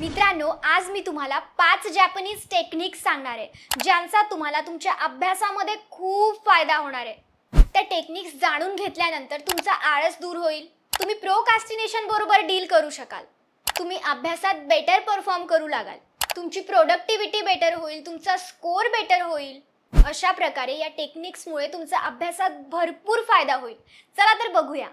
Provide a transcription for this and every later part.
मित्रांनो, आज मी तुम्हाला 5 जॅपनीज टेक्निक्स सांगणार आहे, ज्यांचा तुम्हाला तुमच्या अभ्यासामध्ये खूप फायदा होणार आहे. त्या टेक्निक्स जाणून घेतल्यानंतर तुमचा आळस दूर होईल. तुम्ही प्रोक्रॅस्टिनेशन बरोबर डील करू शकाल. तुम्ही अभ्यासात बेटर परफॉर्म करू लागाल. तुमची प्रोडक्टिव्हिटी बेटर होईल, तुमचा स्कोर बेटर होईल. अशा प्रकारे या टेक्निक्समुळे तुमचा अभ्यासात भरपूर फायदा होईल. चला तर बघूया.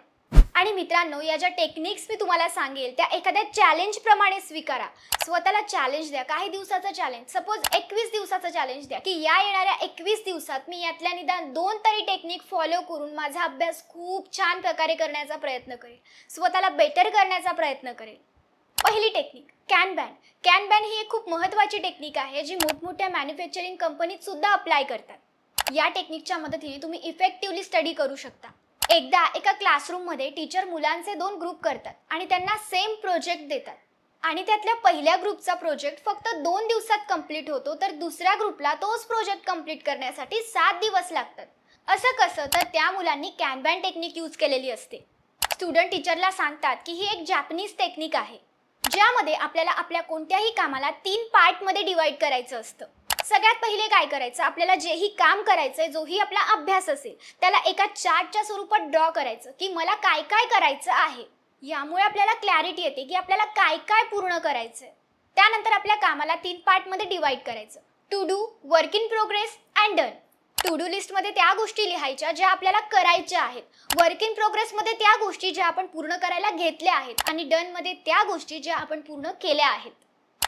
आणि मित्रांनो, या ज्या टेक्निक्स मी तुम्हाला सांगेल त्या एखाद्या चॅलेंज प्रमाणे स्वीकारा. स्वतःला चॅलेंज द्या. काही दिवसाचं चॅलेंज, सपोज 21 दिवसाचं चॅलेंज द्या की या येणाऱ्या 21 दिवसात मी यातल्या निदान 2 तरी टेक्निक फॉलो करून माझा अभ्यास खूप छान प्रकारे करण्याचा प्रयत्न करेल. स्वतःला बेटर करण्याचा प्रयत्न करेल. पहिली टेक्निक कॅनबॅन. कॅनबॅन ही एक खूप महत्त्वाची टेक्निक आहे जी मोठमोठ्या मॅन्युफॅक्चरिंग कंपनीत सुद्धा अप्लाय करतात. या टेक्निकच्या मदतीने तुम्ही इफेक्टिव्हली स्टडी करू शकता. एकदा एका क्लासरूममध्ये टीचर मुलांचे 2 ग्रुप करतात आणि त्यांना सेम प्रोजेक्ट देतात. आणि त्यातल्या पहिल्या ग्रुपचा प्रोजेक्ट फक्त 2 दिवसात कंप्लीट होतो, तर दुसऱ्या ग्रुपला तोच प्रोजेक्ट कंप्लीट करण्यासाठी 7 दिवस लागतात. असं कसं? तर त्या मुलांनी कॅनबॅन टेक्निक यूज केलेली असते. स्टुडंट टीचरला सांगतात की ही एक जॅपनीज टेक्निक आहे, ज्यामध्ये आपल्याला आपल्या कोणत्याही कामाला 3 पार्टमध्ये डिवाइड करायचं असतं. सगळ्यात पहिले काय करायचं? आपल्याला जेही काम करायचंय, जोही आपला अभ्यास असेल, त्याला एका चार्टच्या स्वरूपात ड्रॉ करायचं की मला काय काय करायचं आहे. यामुळे आपल्याला क्लॅरिटी येते की आपल्याला काय काय पूर्ण करायचंय. त्यानंतर आपल्या कामाला 3 पार्टमध्ये डिवाइड करायचं. To do, work in progress and done. To do लिस्टमध्ये त्या गोष्टी लिहायच्या ज्या आपल्याला करायच्या आहेत. वर्क इन प्रोग्रेसमध्ये त्या गोष्टी ज्या आपण पूर्ण करायला घेतल्या आहेत. आणि डनमध्ये त्या गोष्टी ज्या आपण पूर्ण केल्या आहेत.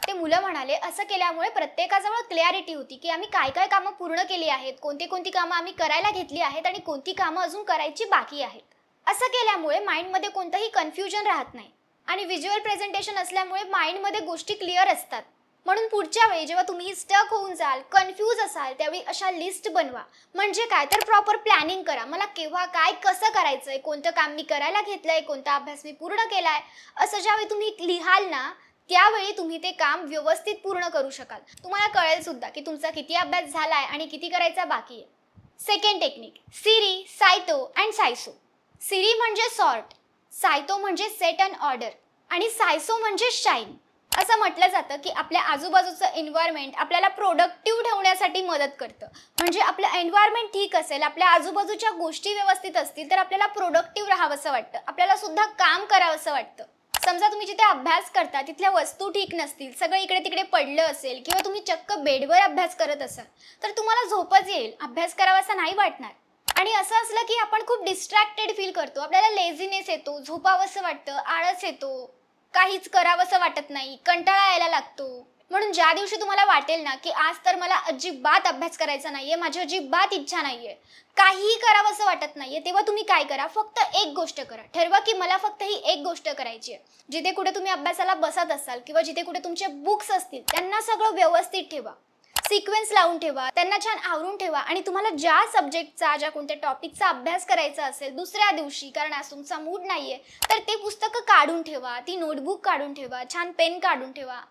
ते मुलं म्हणाले, असं केल्यामुळे प्रत्येकाजवळ क्लॅरिटी होती की आम्ही काय काय कामं पूर्ण केली आहेत, कोणती कामं आम्ही करायला घेतली आहेत आणि कोणती कामं अजून करायची बाकी आहेत. असं केल्यामुळे माइंडमध्ये कोणतंही कन्फ्युजन राहत नाही आणि व्हिज्युअल प्रेझेंटेशन असल्यामुळे माइंडमध्ये गोष्टी क्लिअर असतात. म्हणून पुढच्या वेळी जेव्हा तुम्ही स्टक होऊन जाल, कन्फ्यूज असाल, त्यावेळी अशा लिस्ट बनवा. म्हणजे काय? तर प्रॉपर प्लॅनिंग करा. मला केव्हा काय कसं करायचंय, कोणतं काम मी करायला घेतलंय, कोणता अभ्यास मी पूर्ण केलाय, असं ज्यावेळी तुम्ही लिहाल ना, त्यावेळी तुम्ही ते काम व्यवस्थित पूर्ण करू शकाल. तुम्हाला कळेल सुद्धा की तुमचा किती अभ्यास झालाय आणि किती करायचा बाकी आहे. सेकंड टेक्निक सिरी, सायतो अँड सायसो. सिरी म्हणजे सॉर्ट, सायतो म्हणजे सेट अँड ऑर्डर आणि सायसो म्हणजे शाईन. असं म्हटलं जातं की आपल्या आजूबाजूचं एन्व्हायरमेंट आपल्याला प्रोडक्टिव्ह ठेवण्यासाठी मदत करतं. म्हणजे आपलं एन्व्हायरमेंट ठीक असेल, आपल्या आजूबाजूच्या गोष्टी व्यवस्थित असतील, तर आपल्याला प्रोडक्टिव्ह राहावंसं वाटतं, आपल्याला सुद्धा काम करावंसं वाटतं. समजा तुम्ही जिथे अभ्यास करता तिथल्या वस्तू ठीक नसतील, सगळं इकडे तिकडे पडलं असेल किंवा तुम्ही चक्क बेडवर अभ्यास करत असाल, तर तुम्हाला झोपच येईल, अभ्यास करावासा नाही वाटणार. आणि असं असलं की आपण खूप डिस्ट्रॅक्टेड फील करतो, आपल्याला लेझीनेस येतो, झोपावंसं वाटतं, आळस येतो, काहीच करावंसं वाटत नाही, कंटाळा यायला लागतो. म्हणून ज्या दिवशी तुम्हाला वाटेल ना की आज तर मला अजिबात अभ्यास करायचा नाहीये, माझी अजिबात इच्छा नाहीये, काहीही करावंसं वाटत नाहीये, तेव्हा तुम्ही काय करा? फक्त एक गोष्ट करा. ठरवा की मला फक्त ही एक गोष्ट करायची आहे. जिथे कुठे तुम्ही अभ्यासाला बसत असाल किंवा जिथे कुठे तुमचे बुक्स असतील, त्यांना सगळं व्यवस्थित ठेवा, सिक्वेन्स लावून ठेवा, त्यांना छान आवरून ठेवा. आणि तुम्हाला ज्या सब्जेक्टचा, ज्या कोणत्या टॉपिकचा अभ्यास करायचा असेल दुसऱ्या दिवशी, कारण आज तुमचा मूड नाहीये, तर ते पुस्तकं काढून ठेवा, ती नोटबुक काढून ठेवा, छान पेन काढून ठेवा,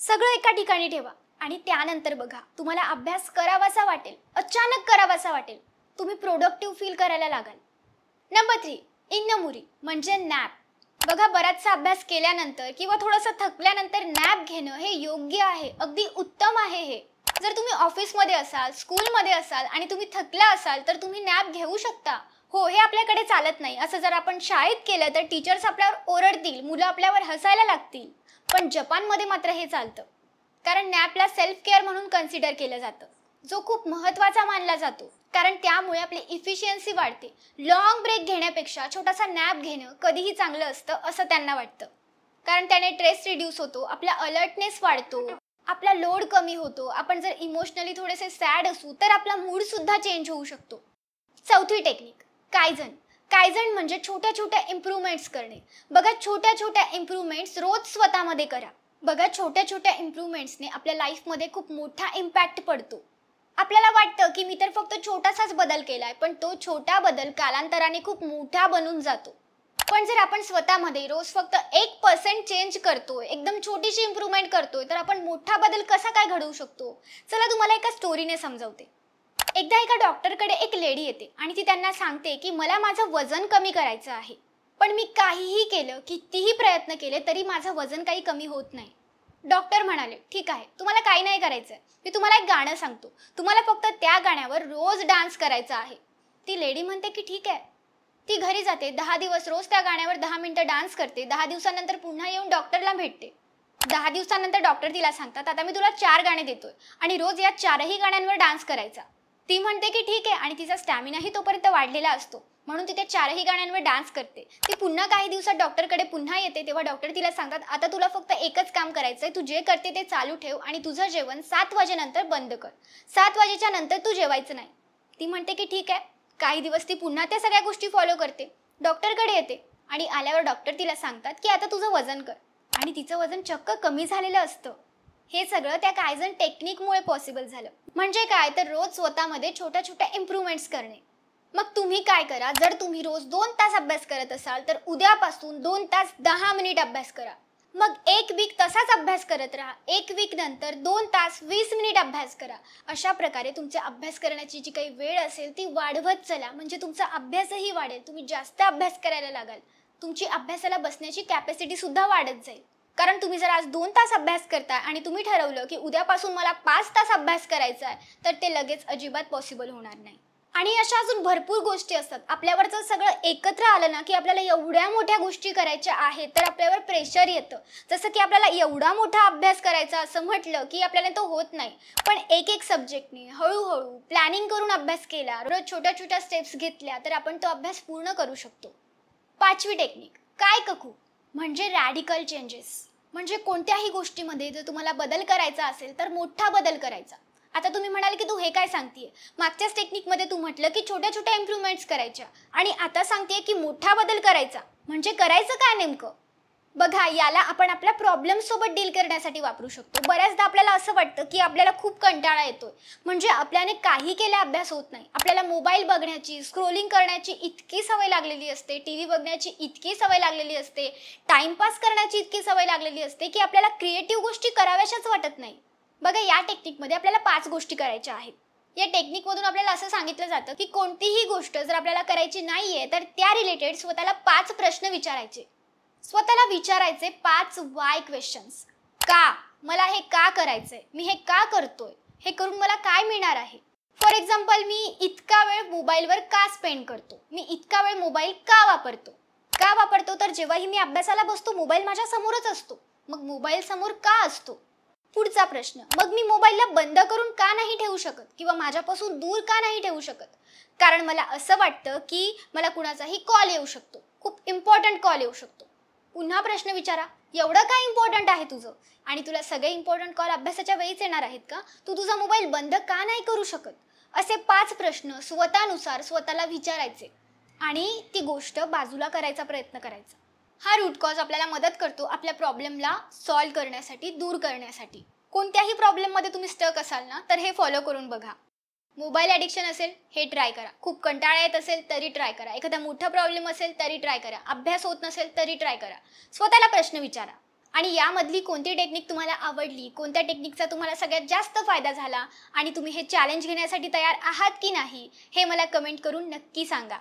सगळं एका ठिकाणी ठेवा. आणि त्यानंतर बघा, तुम्हाला अभ्यास करावासा वाटेल, अचानक करावासा वाटेल, तुम्ही प्रोडक्टिव्ह फील करायला लागाल. नंबर 3 इन्नमुरी म्हणजे नॅप. बघा, बराचसा अभ्यास केल्यानंतर किंवा थोडंसं थकल्यानंतर नॅप घेणं हे योग्य आहे, अगदी उत्तम आहे. हे जर तुम्ही ऑफिसमध्ये असाल, स्कूलमध्ये असाल आणि तुम्ही थकला असाल, तर तुम्ही नॅप घेऊ शकता. हो, हे आपल्याकडे चालत नाही. असं जर आपण शाळेत केलं तर टीचर्स आपल्यावर ओरडतील, मुलं आपल्यावर हसायला लागतील. पण जपानमध्ये मात्र हे चालतं, कारण नॅपला सेल्फ केअर म्हणून कन्सिडर केलं जातं, जो खूप महत्त्वाचा मानला जातो. कारण त्यामुळे आपली इफिशियन्सी वाढते. लॉंग ब्रेक घेण्यापेक्षा छोटासा नॅप घेणं कधीही चांगलं असतं असं त्यांना वाटतं. कारण त्याने स्ट्रेस रिड्यूस होतो, आपला अलर्टनेस वाढतो, आपला लोड कमी होतो. आपण जर इमोशनली थोडेसे सॅड असू तर आपला मूड सुद्धा चेंज होऊ शकतो. चौथी टेक्निक कायझन. कायझन म्हणजे छोट्या छोट्या इम्प्रूव्हमेंट्स करणे. बघा, छोट्या छोट्या इम्प्रूव्हमेंट्स रोज स्वतःमध्ये करा. बघा, छोट्या छोट्या इम्प्रूव्हमेंट्सने आपल्या लाईफमध्ये खूप मोठा इम्पॅक्ट पडतो. आपल्याला वाटतं की मी तर फक्त छोटासाच बदल केलाय, पण तो छोटा बदल कालांतराने खूप मोठा बनून जातो. पण जर आपण स्वतःमध्ये रोज फक्त 1% चेंज करतोय, एकदम छोटीशी इम्प्रूव्हमेंट करतोय, तर आपण मोठा बदल कसा काय घडवू शकतो? चला तुम्हाला एका स्टोरीने समजावते. एकदा एका डॉक्टरकडे एक लेडी येते आणि ती त्यांना सांगते की मला माझं वजन कमी करायचं आहे, पण मी काहीही केलं, कितीही प्रयत्न केले तरी माझं वजन काही कमी होत नाही. डॉक्टर म्हणाले, ठीक आहे, तुम्हाला काही नाही करायचं आहे, मी तुम्हाला एक गाणं सांगतो, तुम्हाला फक्त त्या गाण्यावर रोज डान्स करायचा आहे. ती लेडी म्हणते की ठीक आहे. ती घरी जाते, 10 दिवस रोज त्या गाण्यावर 10 मिनिटं डान्स करते. 10 दिवसानंतर पुन्हा येऊन डॉक्टरला भेटते. 10 दिवसानंतर डॉक्टर तिला सांगतात, आता मी तुला 4 गाणे देतोय आणि रोज या 4ही गाण्यांवर डान्स करायचा. ती म्हणते की ठीक आहे आणि तिचा स्टॅमिनाही तोपर्यंत वाढलेला असतो, म्हणून ती त्या 4ही गाण्यांवर डान्स करते. ती पुन्हा काही दिवसात डॉक्टरकडे पुन्हा येते, तेव्हा डॉक्टर तिला सांगतात, आता तुला फक्त एकच काम करायचंय, तू जे करते ते चालू ठेव आणि तुझं जेवण 7 वाजेनंतर बंद कर. 7 वाजेच्या नंतर तू जेवायचं नाही. ती म्हणते की ठीक आहे. काही दिवस ती पुन्हा त्या सगळ्या गोष्टी फॉलो करते. डॉक्टरकडे येते आणि आल्यावर डॉक्टर तिला सांगतात की आता तुझं वजन कर आणि तिचं वजन चक्क कमी झालेलं असतं. हे सगळं त्या कायझन टेक्निकमुळे पॉसिबल झालं. म्हणजे काय तर रोज स्वतःमध्ये छोट्या छोट्या इम्प्रूव्हमेंट्स करणे. मग तुम्ही काय करा, जर तुम्ही रोज 2 तास अभ्यास करत असाल तर उद्यापासून 2 तास 10 मिनिट अभ्यास करा. मग 1 वीक तसाच अभ्यास करत राहा. 1 वीक नंतर 2 तास 20 मिनिट अभ्यास करा. अशा प्रकारे तुमच्या अभ्यास करण्याची जी काही वेळ असेल ती वाढवत चला, म्हणजे तुमचा अभ्यासही वाढेल, तुम्ही जास्त अभ्यास करायला लागाल, तुमची अभ्यासाला बसण्याची कॅपॅसिटी सुद्धा वाढत जाईल. कारण तुम्ही जर आज 2 तास अभ्यास करताय आणि तुम्ही ठरवलं की उद्यापासून मला 5 तास अभ्यास करायचा आहे, तर ते लगेच अजिबात पॉसिबल होणार नाही. आणि अशा अजून भरपूर गोष्टी असतात. आपल्यावरचं सगळं एकत्र आलं ना की आपल्याला एवढ्या मोठ्या गोष्टी करायच्या आहेत, तर आपल्यावर प्रेशर येतं. जसं की आपल्याला एवढा मोठा अभ्यास करायचा असं म्हटलं की आपल्याला तो होत नाही. पण एक एक सब्जेक्टने हळूहळू प्लॅनिंग करून अभ्यास केला, रोज छोट्या छोट्या स्टेप्स घेतल्या, तर आपण तो अभ्यास पूर्ण करू शकतो. 5वी टेक्निक काय ककू, म्हणजे रॅडिकल चेंजेस. म्हणजे कोणत्याही गोष्टीमध्ये जर तुम्हाला बदल करायचा असेल तर मोठा बदल करायचा. आता तुम्ही म्हणाल की तू हे काय सांगतेय, मागच्याच टेक्निकमध्ये तू म्हटलं की छोट्या छोट्या इम्प्रूव्हमेंट्स करायच्या आणि आता सांगतेय की मोठा बदल करायचा. म्हणजे करायचं काय नेमकं? बघा, याला आपण आपल्या प्रॉब्लेम्स सोबत डील करण्यासाठी वापरू शकतो. बऱ्याचदा आपल्याला असं वाटतं की आपल्याला खूप कंटाळा येतोय, म्हणजे आपल्याने काही केल्या अभ्यास होत नाही. आपल्याला मोबाईल बघण्याची, स्क्रोलिंग करण्याची इतकी सवय लागलेली असते, टीव्ही बघण्याची इतकी सवय लागलेली असते, टाइमपास करण्याची इतकी सवय लागलेली असते की आपल्याला क्रिएटिव्ह गोष्टी कराव्याशाच वाटत नाही. बघा, या टेक्निकमध्ये आपल्याला 5 गोष्टी करायच्या आहेत. या टेक्निकमधून आपल्याला असं सांगितलं जातं की कोणतीही गोष्ट जर आपल्याला करायची नाहीये तर त्या रिलेटेड स्वतःला 5 प्रश्न विचारायचे. स्वतःला विचारायचे 5 वाय क्वेश्चन्स. का? मला हे का करायचंय? मी हे का करतोय? हे करून मला काय मिळणार आहे? फॉर एक्झाम्पल, मी इतका वेळ मोबाईलवर का स्पेंड करतो? मी इतका वेळ मोबाईल का वापरतो? का वापरतो? तर जेव्हाही मी अभ्यासाला बसतो मोबाईल माझ्या समोरच असतो. मग मोबाईल समोर का असतो? पुढचा प्रश्न, मग मी मोबाईलला बंद करून का नाही ठेवू शकत किंवा माझ्यापासून दूर का नाही ठेवू शकत? कारण मला असं वाटतं की मला कुणाचाही कॉल येऊ शकतो, खूप इम्पॉर्टंट कॉल येऊ शकतो. पुन्हा प्रश्न विचारा, एवढं काय इम्पॉर्टंट आहे तुझं आणि तुला सगळे इम्पॉर्टंट कॉल अभ्यासाच्या वेळीच येणार आहेत का? तू तुझा मोबाईल बंद का नाही करू शकत? असे 5 प्रश्न स्वतःनुसार स्वतःला विचारायचे आणि ती गोष्ट बाजूला करायचा प्रयत्न करायचा. हा रूट कॉज आपल्याला मदत करतो आपल्या प्रॉब्लेमला सॉल्व्ह करण्यासाठी, दूर करण्यासाठी. कोणत्याही प्रॉब्लेममध्ये तुम्ही स्टक असाल ना, तर हे फॉलो करून बघा. मोबाईल ॲडिक्शन असेल, हे ट्राय करा. खूप कंटाळा येत असेल तरी ट्राय करा. एखादा मोठा प्रॉब्लेम असेल तरी ट्राय करा. अभ्यास होत नसेल तरी ट्राय करा. स्वतःला प्रश्न विचारा. आणि यामधली कोणती टेक्निक तुम्हाला आवडली, कोणत्या टेक्निकचा तुम्हाला सगळ्यात जास्त फायदा झाला आणि तुम्ही हे चॅलेंज घेण्यासाठी तयार आहात की नाही, हे मला कमेंट करून नक्की सांगा.